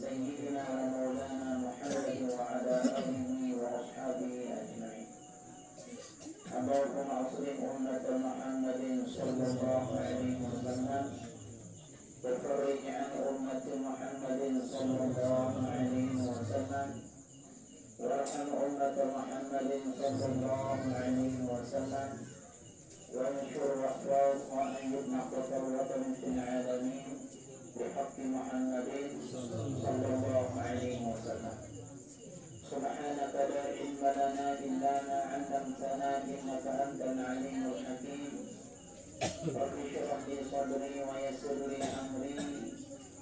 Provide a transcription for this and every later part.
سيدنا ومولانا محمد وعلى آله وأصحابه أجمعين. اللهم أصلح أمة محمد صلى الله عليه وسلم وفرج عن أمة محمد صلى الله عليه وسلم وارحم أمة محمد صلى الله عليه وسلم وانشر أخبار وأيد نقطة في العالمين بحق محمد صلى الله عليه وسلم. سبحانك لا علم لنا إلا ما علمتنا إنك أنت العليم الحكيم. رب اشرح لي صدري ويسر لي أمري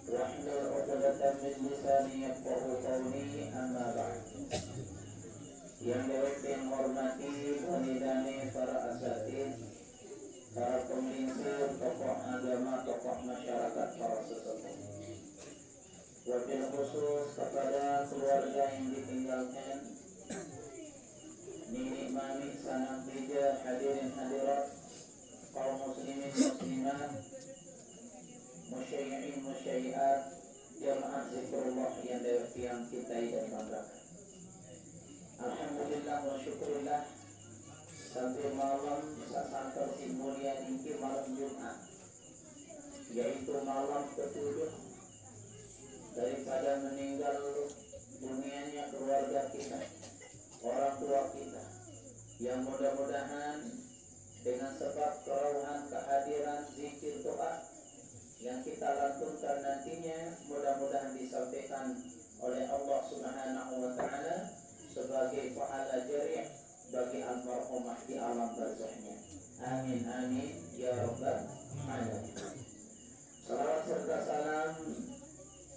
واحلل عقدة من لساني يفقهوا قولي. أما بعد. Yang dihormati wanidani para asatid, para pemimpin, tokoh agama, tokoh masyarakat, para sesepuh. Wabil khusus kepada keluarga yang ditinggalkan, nini mami sanak bija, hadirin hadirat, kaum muslimin muslimat, musyai'in musyai'at, jamaah zikrullah yang kita dan banggakan. Alhamdulillah wa syukurillah, sampai malam sasangkar simbolia ini malam Jumat, yaitu malam ke-7 daripada meninggal dunianya keluarga kita, orang tua kita, yang mudah-mudahan dengan sebab kerauhan kehadiran zikir doa yang kita lantunkan nantinya, mudah-mudahan disampaikan oleh Allah Subhanahu wa Ta'ala sebagai pahala jariah bagi almarhumah di alam barzahnya. Amin amin ya rabbal alamin. Salawat serta salam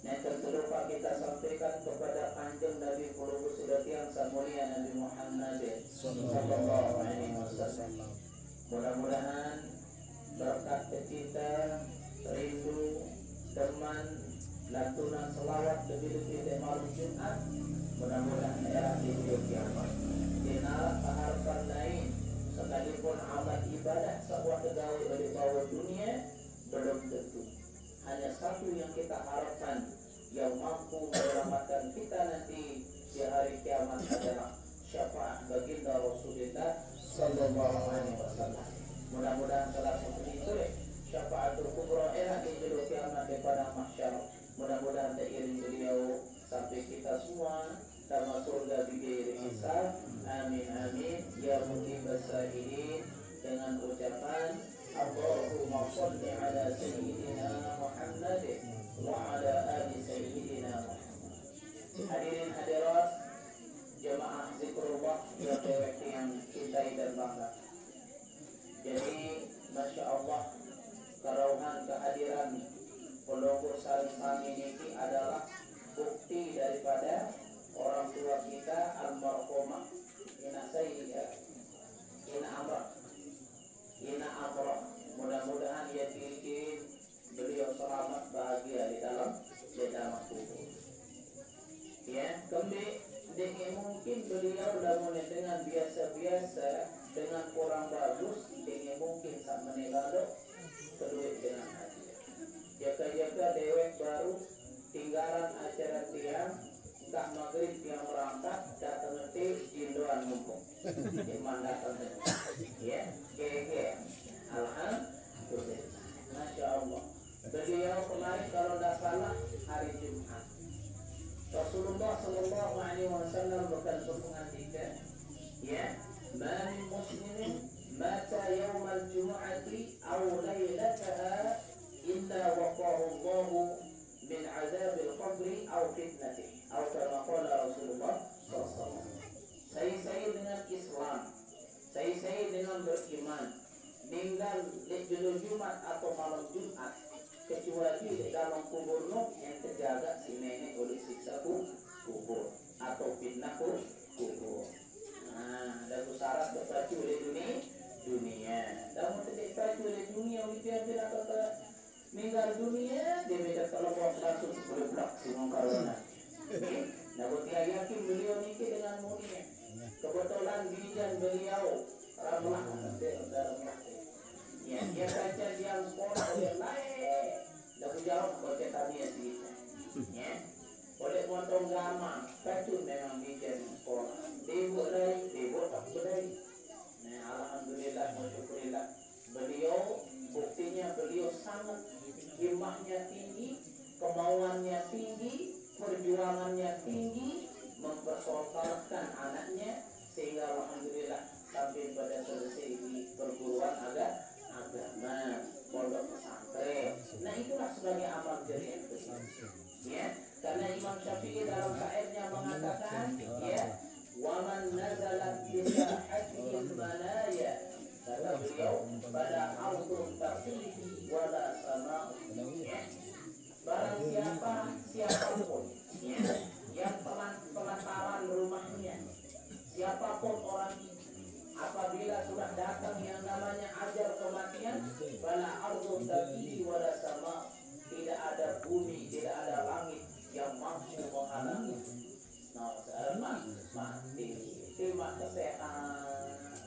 yang terlupa kita sampaikan kepada kanjeng Nabi Puluh Sudat yang mulia Nabi Muhammad sallallahu alaihi wasallam. Mudah-mudahan berkat kita, rindu, teman, lantunan selawat lebih-lebih di malam Jumat, mudah-mudahan ya di kiamat. Dina harapan lain, sekalipun amal ibadah sebuah pegawai dari bawah dunia belum tentu. Hanya satu yang kita harapkan, yang mampu menyelamatkan kita nanti di hari kiamat adalah syafaat baginda Rasulullah sallallahu alaihi wasallam. Mudah-mudahan salah satu itu syafaatul kubra di judul kiamat daripada mahsyar. Mudah-mudahan seiring beliau sampai kita semua dalam surga bighairi hisab. Amin amin ya muqibas sa'ilin, dengan ucapan Allahumma shalli ala sayyidina Muhammad wa ala ali sayyidina Muhammad. Hadirin hadirat jemaah zikrullah yang cintai dan bangga. Jadi Masya Allah, kerauhan kehadiran Pondok Salim ini adalah bukti daripada orang tua kita almarhumah Ina Sayyidah Ina Amrah. Mudah-mudahan ya diri beliau selamat bahagia di dalam kubur. Ya, kembali mungkin beliau dah mulai dengan biasa-biasa, dengan kurang bagus, dengan mungkin tak menegalo kedua dengan hati. Jaga-jaga dewek baru tinggalan acara tiang tak maghrib yang merangkak datang nanti jindoan mumpung iman datang ya gege. Alhamdulillah, Masya Allah. Beliau kemarin kalau tidak salah hari Jumat, Rasulullah sallallahu alaihi wasallam berkata ya, man muslimin mata yaumal jumu'ati aw lailataha illa waqahu Allahu min azabil qabri aw fitnatih atau kama qala Rasulullah sallallahu. Saya dengan Islam, saya dengan beriman, meninggal di Jumat atau malam Jumat kecuali di dalam kubur yang terjaga si nenek oleh siksa kubur atau fitnah kubur. Nah, ada syarat terpacu oleh dunia. Dan tidak terpacu oleh dunia, dia kata meninggal dunia, dia minta telepon 110 blok Simon Karuna. Nah, ketika yakin beliau nikah dengan mulia, kebetulan bijan beliau ramlah, ya dia baca dia sekolah dia lain, dah jawab baca tadi sedikit, ya ulama kacun memang bikin sekolah. Debo tak berdaya. Nah, alhamdulillah, masyukurillah. Beliau, buktinya beliau sangat himmahnya tinggi, kemauannya tinggi, perjuangannya tinggi, mempersoalkan anaknya sehingga alhamdulillah sampai pada selesai di perguruan agama, pondok pesantren. Nah, itulah sebagai amal jariah ya, karena Imam Syafi'i dalam syairnya mengatakan ya, waman nazalat bisa hajjil manaya, kata beliau, pada audun tafihi wala sama ya. Barang siapapun ya, yang pelantaran rumahnya, siapapun orang ini, apabila sudah datang yang namanya ajal kematian, pada audun tafihi wala sama, tidak ada bumi, tidak ada langit yang mampu menghalangi. Nah, sekarang mati, terima kesehatan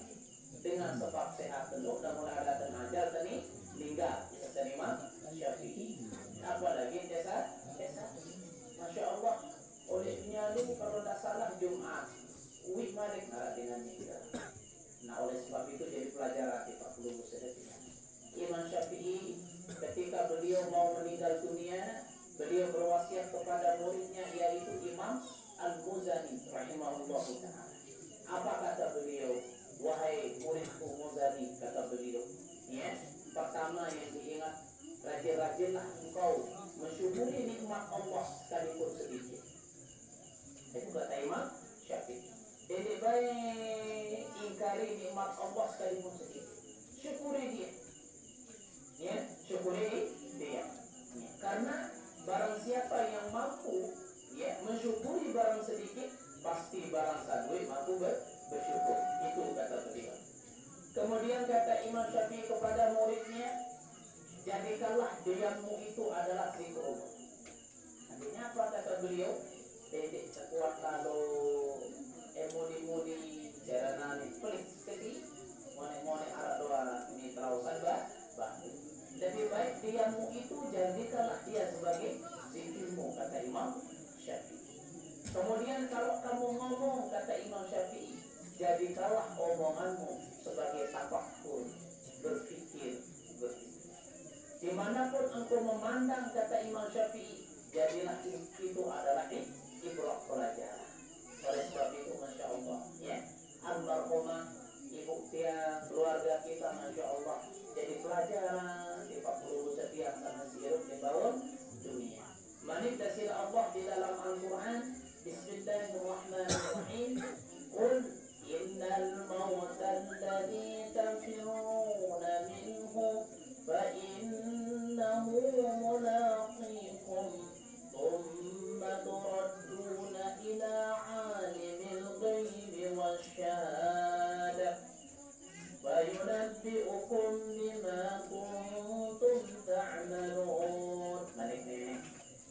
dengan sebab sehat tentu dan mulai ada tenaga tadi meninggal terima Syafi'i. Apalagi desa, masya Allah. Olehnya lu kalau tidak salah Jumat, wih malik dengan kita. Nah, oleh sebab itu jadi pelajaran kita perlu bersedekah. Imam Syafi'i ketika beliau mau meninggal dunia, beliau berwasiat kepada muridnya yaitu Imam Al-Muzani rahimahullah ta'ala. Apa kata beliau? Wahai muridku Muzani, kata beliau, ya, pertama yang diingat, rajin-rajinlah engkau mensyukuri nikmat Allah sekalipun sedikit. Itu kata Imam Syafi'i. Jadi baik ingkari nikmat Allah sekalipun sedikit, syukuri dia. Ya, syukuri dia. Ya, karena barang siapa yang mampu ya mensyukuri barang sedikit, pasti barang sadui mampu bersyukur. Itu kata beliau. Kemudian kata Imam Syafi'i kepada muridnya, jadikanlah diammu itu adalah zikrullah. Artinya apa kata beliau? Dedek sekuat lalu emudi-mudi jaranani pelik sekali, mone-mone arah doa ini terausan bah. Lebih baik diammu itu jadikanlah dia sebagai zikirmu, kata Imam Syafi'i. Kemudian kalau kamu ngomong, kata Imam Syafi'i, jadikanlah omonganmu sebagai tafakkur, berpikir. Dimanapun engkau memandang, kata Imam Syafi'i, jadilah itu adalah ibrah pelajaran. Oleh sebab itu, masya Allah, ya, almarhumah ibu Tia, keluarga kita, masya Allah, jadi pelajaran di 40 setiap sama sirup di bawah dunia. Manik dasir Allah di dalam Al-Quran, Bismillahirrahmanirrahim. Qul innal mawta alladhi tanfiruna minhu fa innahu mulaqikum thumma turadduna ila alimil ghaibi wasyahadah fayunabbi'ukum bima kuntum ta'malun.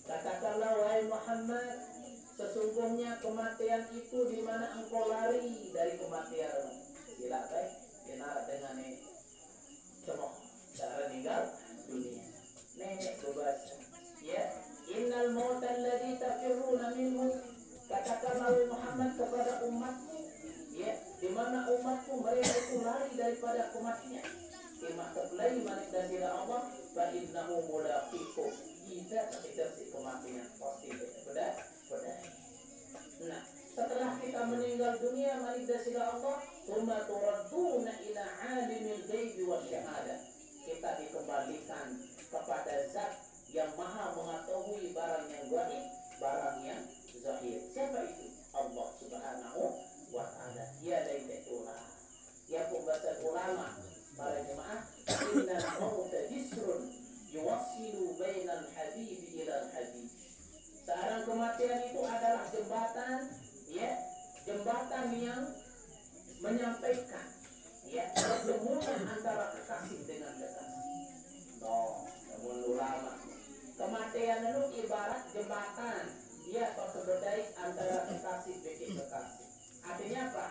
Katakanlah wahai Muhammad, sesungguhnya kematian itu di mana engkau lari dari kematian. Sila baik kenal dengan ini cemok cara meninggal dunia. Nenek bebas. Ya, innal mauta alladhi tafirruna minhu. Katakanlah wahai Muhammad kepada umatmu, ya, di mana umatku mereka itu lari daripada kematian. Kima terlai manik dasira Allah, fa innahu mulaqikum. Kita tersi kematian pasti beda. Nah, setelah kita meninggal dunia manik dasira Allah, tsumma turadduna ila alimil ghaibi wasyahadah. Kita dikembalikan kepada zat yang maha mengetahui barang yang gaib, barang yang zahir. Siapa itu? Allah Subhanahu wa ta'ala. Ya daitullah. Ya pembahasan ulama para jemaah, innal mauta jisrun yuwassilu bainal habibi ilal habib. Sekarang kematian itu adalah jembatan, ya, jembatan yang menyampaikan, ya, pertemuan antara kekasih dengan kekasih. No, namun ulama, kematian itu ibarat jembatan, ya, terbedai antara kekasih dengan kekasih. Artinya apa?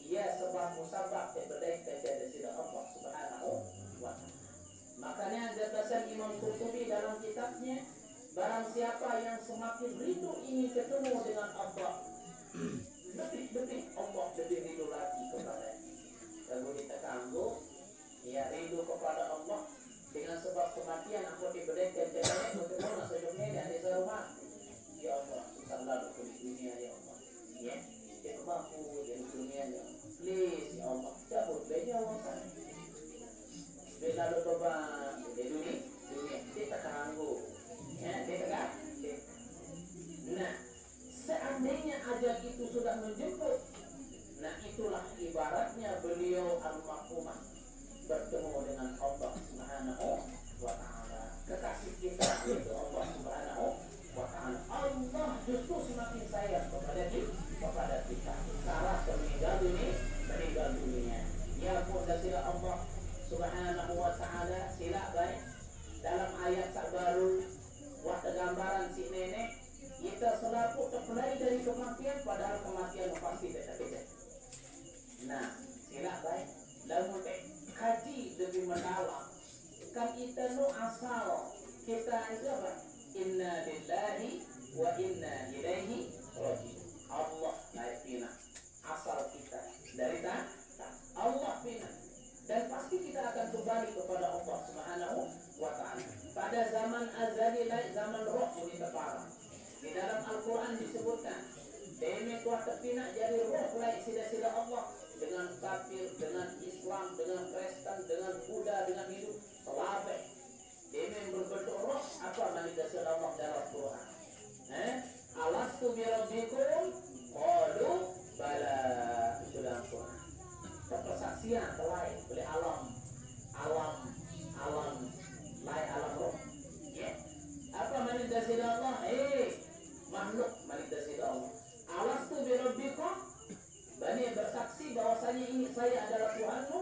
Ya, sebab musabab terbedai kejadian Allah Subhanahu wa ta'ala. Makanya jelasan Imam Qurtubi dalam kitabnya, Barang siapa yang semakin rindu ingin ketemu dengan Allah, lebih Allah lebih rindu lagi kepada. Kalau kita kanggo, ya rindu kepada Allah dengan sebab kematian aku diberikan jalan bagaimana sejumnya dan di rumah. Ya Allah, susah lalu ke dunia ya Allah. Ya, dia mampu dari dunia ya Allah. Please ya Allah, cabut beja Allah. Bila lalu beban di dunia dia tak kanggo. Ya, dia tak. Nah, seandainya ajal itu sudah menjemput, nah itulah ibaratnya beliau almarhumah bertemu dengan Allah Subhanahu wa ta'ala. Kekasih kita itu Allah Subhanahu wa ta'ala. Allah justru semakin sayang kepada kita. Salah meninggal dunia. Ya pun sila Allah Subhanahu wa ta'ala sila baik dalam ayat baru waktu gambaran si nenek kita selalu terpelai dari kematian padahal kematian pasti tidak. Nah, sila baik lalu kaji lebih mendalam kan kita nu asal kita itu apa? Inna lillahi wa inna ilaihi raji'un. Allah naik pina asal kita dari Allah pina dan pasti kita akan kembali kepada Allah Subhanahu wa ta'ala. Pada zaman azali zaman roh ini terparah. Di dalam Al-Quran disebutkan demi kuat terpina jadi roh lain sila-sila Allah dengan kafir, dengan Islam, dengan Kristen, dengan Buddha, dengan Hindu selama demi berbentuk roh apa manifestasi Allah dalam Quran. Alastu bi rabbikum qalu bala itu dalam Quran. Persaksian lain oleh alam lain alam roh. Ya. Apa manifestasi Allah? Makhluk manifestasi Allah. Alastu bi rabbikum Bani bersaksi bahwasanya ini saya adalah Tuhanmu.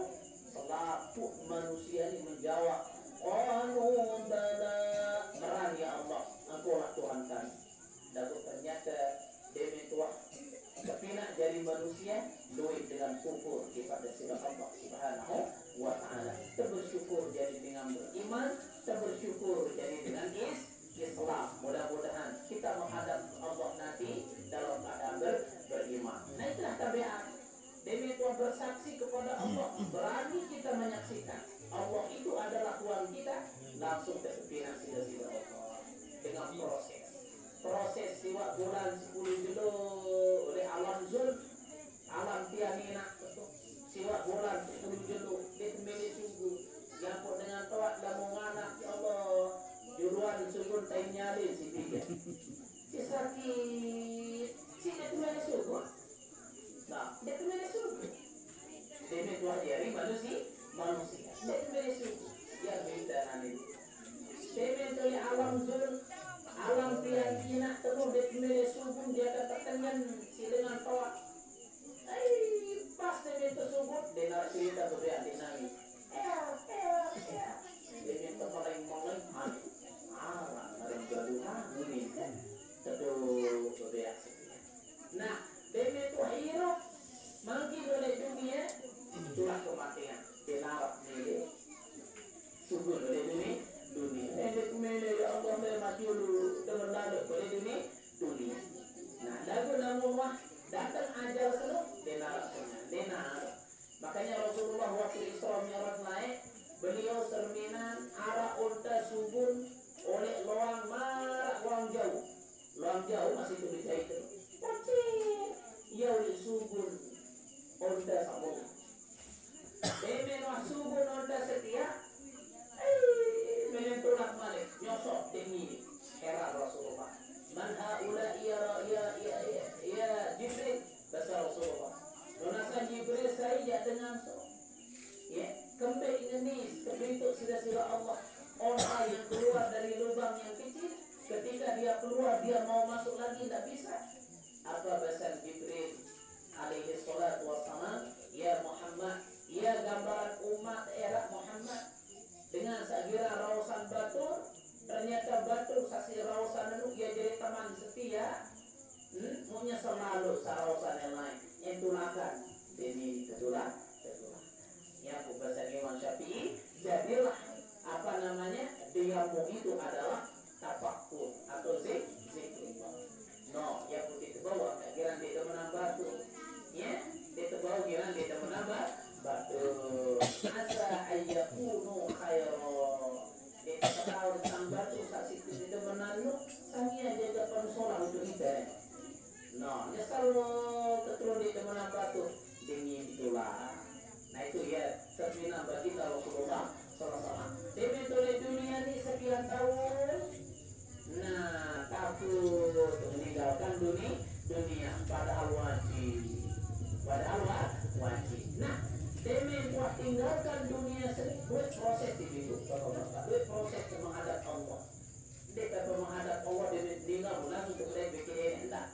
Selaku manusia ini menjawab, qalu bala, meran ya Allah, Engkau lah Tuhan kami. Lalu ternyata demi Tuhan kepina dari manusia duit dengan kufur kepada sila Allah Subhanahu wa ta'ala. Bersyukur jadi dengan beriman, bersyukur jadi dengan Islam. Mudah-mudahan kita menghadap Allah nanti dalam keadaan beriman. Nah itulah tabiat. Demi Tuhan bersaksi kepada Allah, berani kita menyaksikan Allah itu adalah Tuhan kita, langsung terpinang sila-sila Allah dengan proses siwak bulan 10 jelo oleh alam zul, alam tianina siwak bulan 10 jelo dia kembali sungguh yang pun dengan tawat dan menganak ya Allah juruan sungguh tain nyalin si tiga si sakit si dia kembali sungguh. Nah, dia kembali sungguh demi Tuhan dari manusia dia kembali sungguh ya beda nanti demi oleh alam zul alam tiang terus dia kembali sungguh dia katakan si dengan tawat pas dia tersebut dia nak cerita beriak dia nangis dia minta paling mati dalam gaduhan ini kan terus beriak. Nah demi itu hirup mungkin oleh dunia itulah kematian dinarak milik subur oleh dunia dia kembali ya Allah mati dulu dengan lalu oleh dunia. Nah lagu namanya datang ajal selalu dinarak. Makanya Rasulullah waktu Isra Mi'raj naik beliau cerminan arah unta subun oleh loang marak loang jauh masih tulis itu kecil ya oleh subun unta sabun subun unta setia menentulak malik nyosok tinggi era Rasulullah man haula ya Jibril bahasa Rasulullah donakan Jibril saya dengan ya kembali ngenis kebentuk sila-sila Allah orang yang keluar dari lubang yang kecil ketika dia keluar dia mau masuk lagi tidak bisa apa bahasa Jibril alaihi salatu wassalam ya Muhammad ya gambaran umat era Muhammad dengan sekira rausan batur ternyata batur sasi rausan itu dia jadi teman setia punya selalu sarausan yang lain entulakan ini ketulah ya bahasa Imam Syafi'i jadilah apa namanya diamu itu adalah tapak tawakkul atau zikrullah. No, ya putih terbawa, kira dia teman batu. Ya, dia terbawa kira dia teman batu. Asa ayyakunu khairan. Dia tahu tentang batu saksi dia teman lu, sangnya jaga pensolah untuk kita. No, nyesal keturun di teman batu, dingin itulah. Nah itu ya cerminan bagi Rasulullah SAW. Dia menolak dunia ini sekian tahun. Nah, takut meninggalkan dunia padahal wajib. Nah, dia buat tinggalkan dunia sedikit proses itu. Proses menghadap Allah. Dia menghadap Allah dia tinggal langsung untuk dia bikin enggak.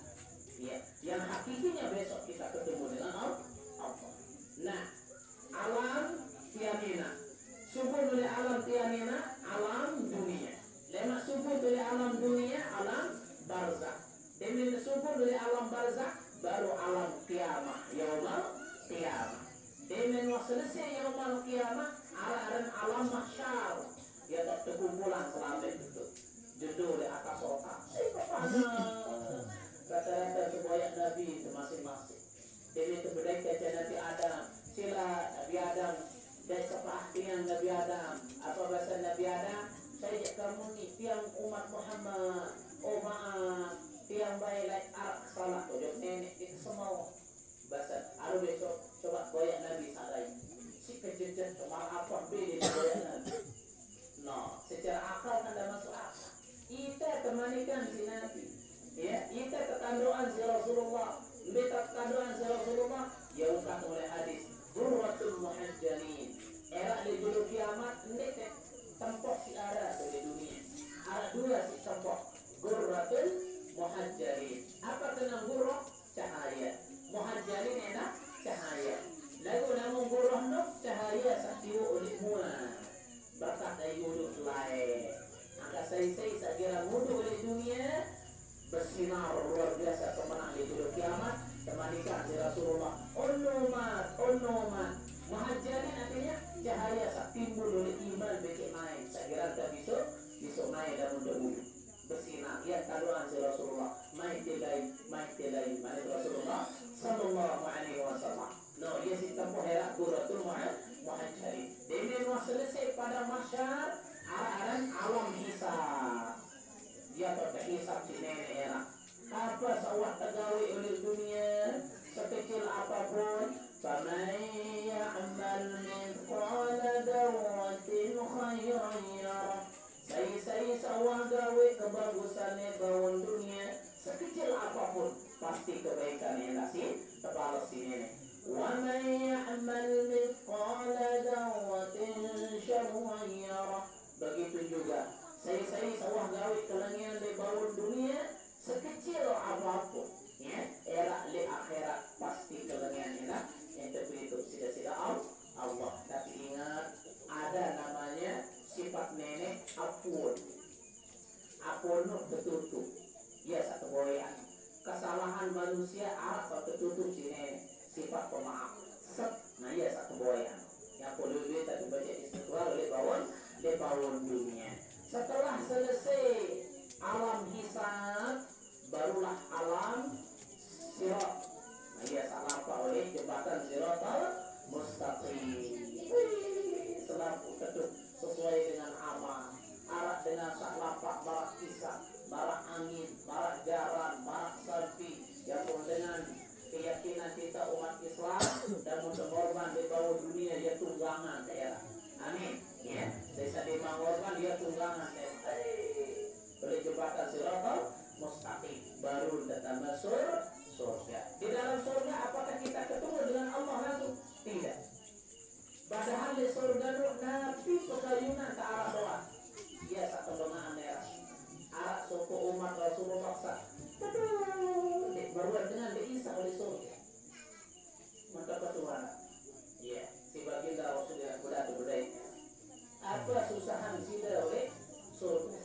Ya, yang hakikinya besok kita ketemu dengan Allah. Nah, alam tianina. Subuh dari alam tianina, alam dunia. Lemak subuh dari alam dunia, alam barzakh. Demi subuh dari alam barzakh, baru alam kiamah, yaumul kiamah. Demi selesai yaumul kiamah, alam mahsyar. Dia tak terkumpulan selama itu. Judul di atas otak. Kata-kata sebanyak Nabi itu masing-masing. Demi itu berdekat Nabi Adam. Sila Nabi Adam dan sepertian Nabi Adam. Apa bahasa Nabi Adam? Saya ajak kamu ni tiang umat Muhammad. Oh maaf, tiang baik like arak salah ujung nenek di semua. Bahasa alu besok coba goyak Nabi sadai. Si kejejet kemar apa beli goyak Nabi. No, secara akal kan dah masuk akal. Kita temanikan si Nabi. Ya, kita ketanduan si Rasulullah. Kita ketanduan si Rasulullah. Ya ungkap oleh hadis. Gurratul muhajjalin. Era di judul kiamat ndek tempok si arah dari dunia. Arah dua si tempok. Gurratul muhajjalin. Apa tenang gurrah? Cahaya. Muhajjalin enak cahaya. Lalu namun gurrah no cahaya saktiwa oleh mua. Berkat dari wudhu lain. Angka saya sekira wudhu oleh dunia bersinar luar biasa pemenang di judul kiamat. Temanikan si Rasulullah. Onomat. Muhajjalin artinya cahaya sak timbul oleh iman bikin naik. Saya kira kita besok naik dan untuk wudhu bersinar. Ya kaduan si Rasulullah. Maik tilai. Maik Rasulullah Sallallahu Alaihi Wasallam. No, ia si tempoh herak guratul muhajjalin. Demi selesai pada masyar alam hisab. Dia terhisab si nenek era. Apa sawah tegawai oleh dunia sekecil apapun. Faman ya'mal mithqala dzarratin khairan yarah. Saya sawah gawe kebagusannya bawon dunia sekecil apapun pasti kebaikannya nasi terbalas si nenek. Wa man ya'mal mithqala dzarratin syarran yarah. Begitu juga saya sawah gawe kelangian di bawon dunia sekecil apapun ya era di akhirat pasti kelangian enak yang terbentuk sida-sida Allah. Tapi ingat ada namanya sifat nenek apun tertutup ya satu boyan kesalahan manusia arah tertutup si nenek sifat pemaaf nah ya satu boyan yang perlu tadi baca istighfar oleh bawon dunia. Setelah selesai alam hisab barulah alam sirat. Nah ya salah oleh jembatan siratal mustaqim. Selalu ketuk sesuai dengan amal. Arah dengan sak lapak barak kisah, barak angin, barak jaran, barak salpi. Yang pun dengan keyakinan kita umat Islam dan berkorban di bawah dunia dia tunggangan daerah. Amin. Ya, desa di mengorban dia tunggangan daerah. Oleh jembatan siratal mustaqim baru datang masuk surga. Di dalam surga apakah kita ketemu dengan Allah langsung? Tidak. Padahal di surga nabi pekayunan ke arah bawah. Dia satu domaan daerah. Arah suku umat Rasulullah sah. Berbuat dengan diisa oleh surga. Maka ketuhanan. Ya, si baginda Rasulullah budaya. Apa susahan sida oleh surga?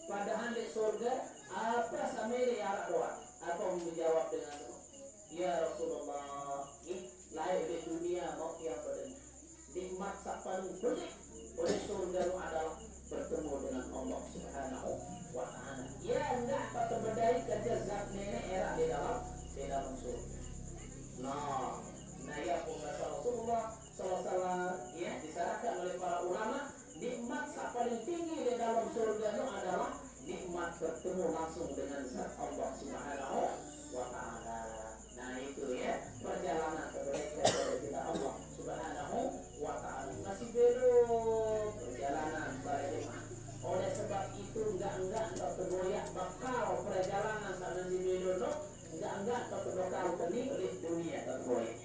Padahal di surga apa sampai di arah doa? Apa menjawab dengan ya Rasulullah, lahir di dunia mau yang berdua. Nikmat sak paling pelik oleh surga adalah bertemu dengan Allah Subhanahu wa bertemu langsung dengan zat Allah Subhanahu wa Ta'ala. Nah itu ya, perjalanan kepada kita Allah Subhanahu wa Ta'ala. Masih belum perjalanan para jemaah. Oleh sebab itu enggak atau tergoyak bakal perjalanan sana di Medono, enggak atau bakal kening di dunia tergoyak.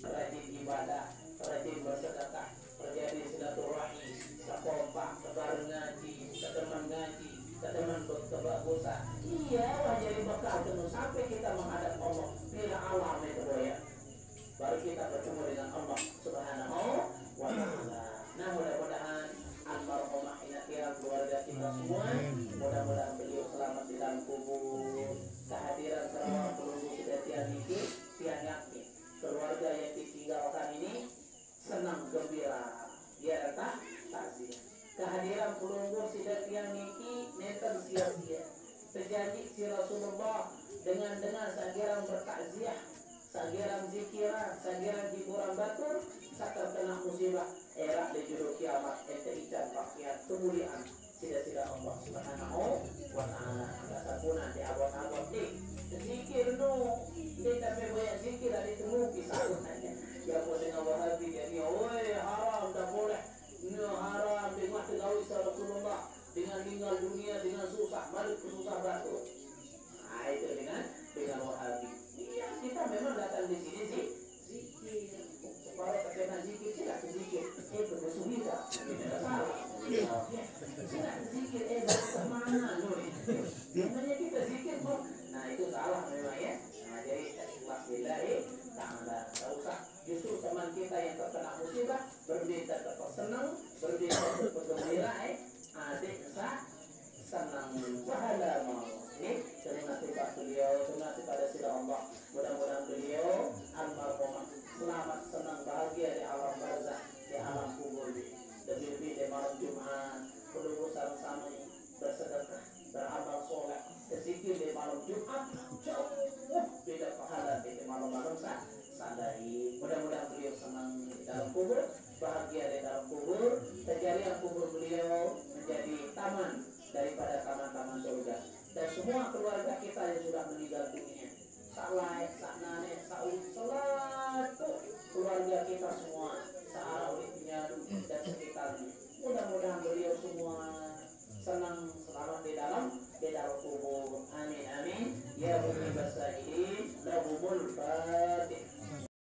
Rajin ibadah, rajin bersedekah, terjadi silaturahmi, kompak, kebareng ngaji, keteman ngaji, keteman berkebagusan. Iya, jadi bakal terus sampai kita menghadap Allah. Bila alam itu boya, baru kita bertemu dengan Allah Subhanahu wa Ta'ala. Nah, mudah-mudahan almarhumah inatiran keluarga kita semua, mudah-mudahan beliau selamat di dalam kubur. Kehadiran saudara pelunggu sudah tiang yakin. Keluarga yang ditinggalkan ini senang gembira, ya tak takziah. Kehadiran pelunggu sudah tiang niki neten sia-sia. Terjadi si Rasulullah dengan sagiran bertakziah, sagiran zikiran, sagiran hiburan batur, sakar kena musibah era di juru kiamat ente ican pakian kemuliaan sida-sida Allah Subhanahu wa Ta'ala. Rasa punah di abad-abad di zikir no dia tapi banyak zikir ada temu kisah aja ya boleh ngawahabi jadi oi haram tak boleh no haram dengan tegawi Rasulullah dengan tinggal dunia dengan susah balik ke susah batu. Nah itu dengan wahabi. Iya kita memang datang di sini sih zikir supaya terkena zikir tidak zikir bersuhida tidak salah. Tidak zikir dari kemana loh? Biasanya kita zikir kok. Nah itu salah memang ya. Nah jadi wabillahi ta'ala. Tak usah justru teman kita yang terkena musibah berbeda tetap senang, berbeda tetap gembira adik senang pahala mau. Terima kasih Pak beliau, terima kasih pada sila Allah. Mudah-mudahan beliau almarhumah selamat senang bahagia di alam barzakh, di alam kubur. Lebih-lebih di malam Jumat perlu sama-sama bersedekah, beramal soleh, berzikir di malam Jumat jauh beda pahala di malam-malam sadari. Mudah-mudahan beliau senang di dalam kubur, bahagia di dalam kubur. Kejadian kubur beliau menjadi taman daripada taman-taman surga. Dan semua keluarga kita yang sudah meninggal dunia, salai, saknane, saud, selatu keluarga kita semua, searah uripnya dan sekitarnya. Mudah-mudahan beliau semua senang selamat di dalam kubur. Amin amin. Ya Rabbi basaidin lahumul fatih.